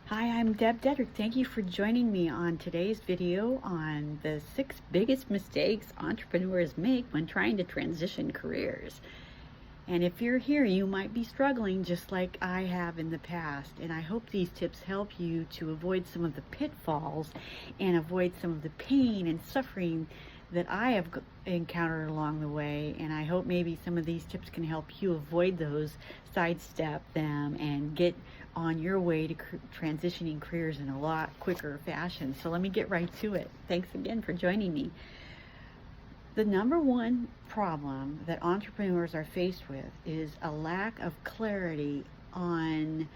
Hi, I'm Deb Dedrick. Thank you for joining me on today's video on the 6 biggest mistakes entrepreneurs make when trying to transition careers. And if you're here, you might be struggling just like I have in the past. And I hope these tips help you to avoid some of the pitfalls and avoid some of the pain and suffering that I have encountered along the way. And I hope maybe some of these tips can help you avoid those, sidestep them, and get on your way to transitioning careers in a lot quicker fashion. So let me get right to it. Thanks again for joining me. The number one problem that entrepreneurs are faced with is a lack of clarity on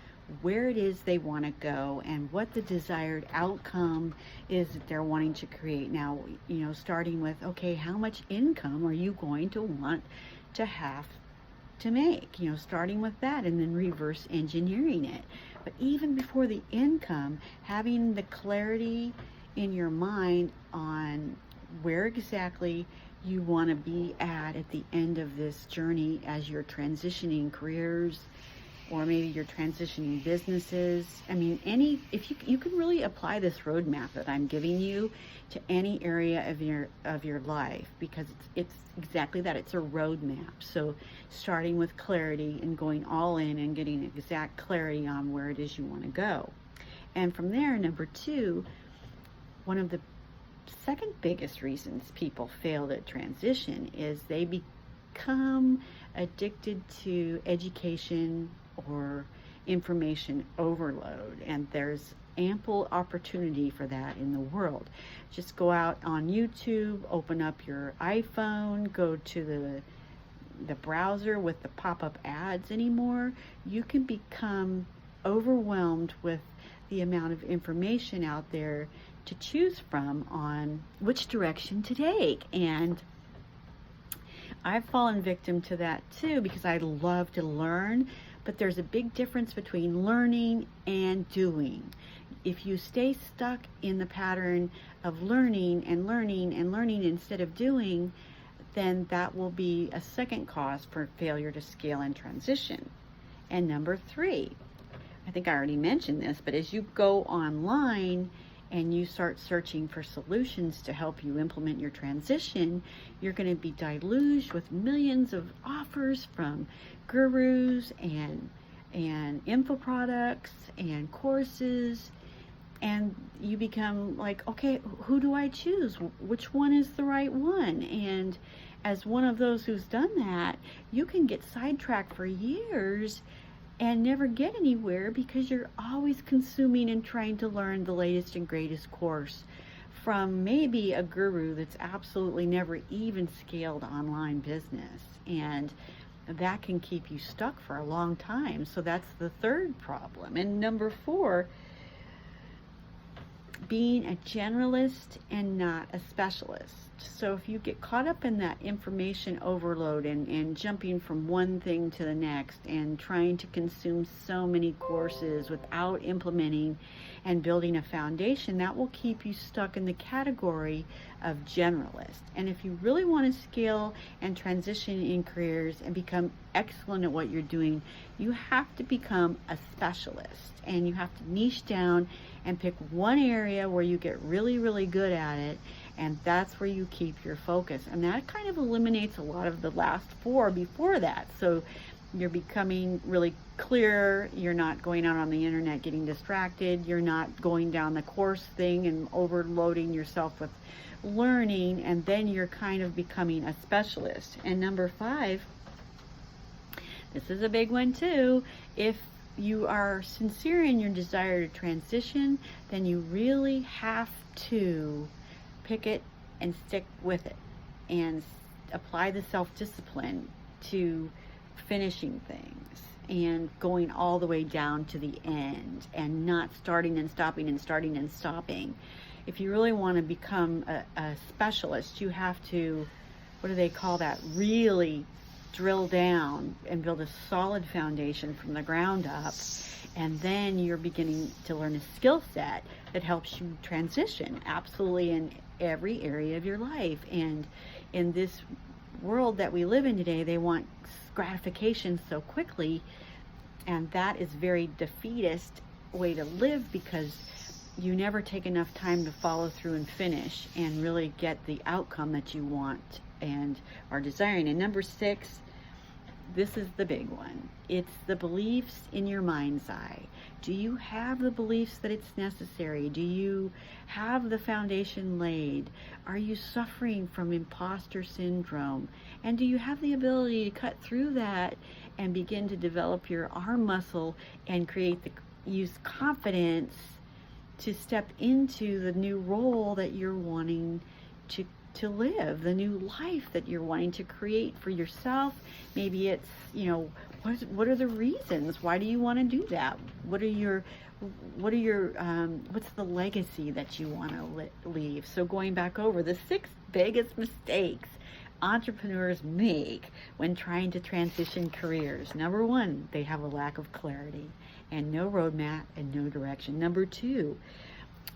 where it is they want to go and what the desired outcome is that they're wanting to create. Now, starting with, okay, how much income are you going to want to have to make? Starting with that and then reverse engineering it. But even before the income, having the clarity in your mind on where exactly you want to be at the end of this journey as you're transitioning careers, or maybe you're transitioning businesses. I mean, if you can really apply this roadmap that I'm giving you to any area of your life, because it's exactly that. It's a roadmap. So starting with clarity and going all in and getting exact clarity on where it is you want to go. And from there, number two, one of the second biggest reasons people fail to transition is they become addicted to education or information overload, and there's ample opportunity for that in the world. Just go out on YouTube, open up your iPhone, go to the browser with the pop-up ads anymore. You can become overwhelmed with the amount of information out there to choose from on which direction to take. And I've fallen victim to that too, because I love to learn, but there's a big difference between learning and doing. If you stay stuck in the pattern of learning and learning and learning instead of doing, then that will be a second cause for failure to scale and transition. And number three, I think I already mentioned this, but as you go online and you start searching for solutions to help you implement your transition, you're going to be deluged with millions of offers from gurus and info products and courses, and you become like, okay, who do I choose? Which one is the right one? And as one of those who's done that, you can get sidetracked for years and never get anywhere because you're always consuming and trying to learn the latest and greatest course from maybe a guru that's absolutely never even scaled online business. And that can keep you stuck for a long time. So that's the third problem. And number four, being a generalist and not a specialist. So if you get caught up in that information overload and jumping from one thing to the next and trying to consume so many courses without implementing and building a foundation, that will keep you stuck in the category of generalist. And if you really want to scale and transition in careers and become excellent at what you're doing, you have to become a specialist, and you have to niche down and pick one area where you get really, really good at it, and that's where you keep your focus. And that kind of eliminates a lot of the last four before that. So you're becoming really clear. You're not going out on the internet getting distracted. You're not going down the course thing and overloading yourself with learning, and then you're kind of becoming a specialist. And number five, this is a big one too. If you are sincere in your desire to transition, then you really have to pick it and stick with it and apply the self-discipline to finishing things and going all the way down to the end and not starting and stopping and starting and stopping. If you really want to become a specialist, you have to, what do they call that, really drill down and build a solid foundation from the ground up, and then you're beginning to learn a skill set that helps you transition absolutely in every area of your life. And in this world that we live in today, they want gratification so quickly, and that is very defeatist way to live, because you never take enough time to follow through and finish and really get the outcome that you want and are desiring. And number 6, this is the big one. It's the beliefs in your mind's eye. Do you have the beliefs that it's necessary? Do you have the foundation laid? Are you suffering from imposter syndrome? And do you have the ability to cut through that and begin to develop your arm muscle and use confidence to step into the new role that you're wanting to live, the new life that you're wanting to create for yourself? Maybe it's, what are the reasons? Why do you want to do that? What's the legacy that you want to leave? So going back over the 6 biggest mistakes entrepreneurs make when trying to transition careers. Number 1, they have a lack of clarity and no roadmap and no direction. Number 2,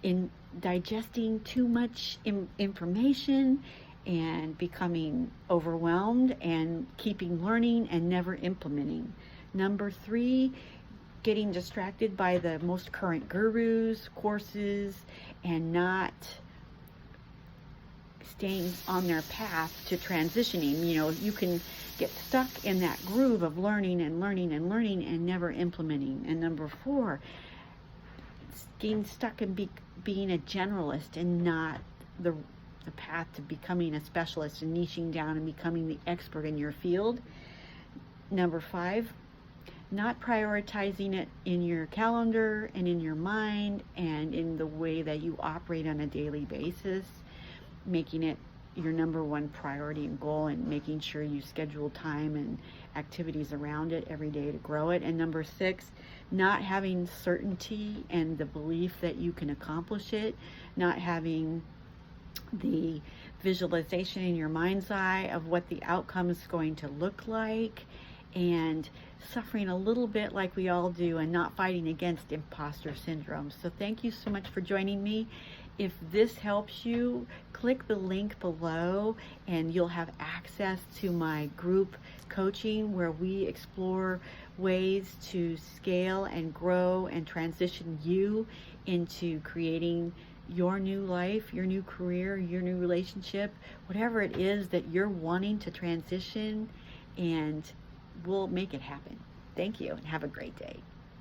in digesting too much information and becoming overwhelmed and keeping learning and never implementing. Number 3, getting distracted by the most current gurus, courses, and not staying on their path to transitioning. You can get stuck in that groove of learning and learning and learning and never implementing. And number 4, getting stuck in being a generalist and not the path to becoming a specialist and niching down and becoming the expert in your field. Number 5, not prioritizing it in your calendar and in your mind and in the way that you operate on a daily basis, making it your number 1 priority and goal, and making sure you schedule time and activities around it every day to grow it. And number 6, not having certainty and the belief that you can accomplish it, not having the visualization in your mind's eye of what the outcome is going to look like, and suffering a little bit like we all do, and not fighting against imposter syndrome. So thank you so much for joining me. If this helps you, click the link below and you'll have access to my group coaching, where we explore ways to scale and grow and transition you into creating your new life, your new career, your new relationship, whatever it is that you're wanting to transition, and we'll make it happen. Thank you and have a great day.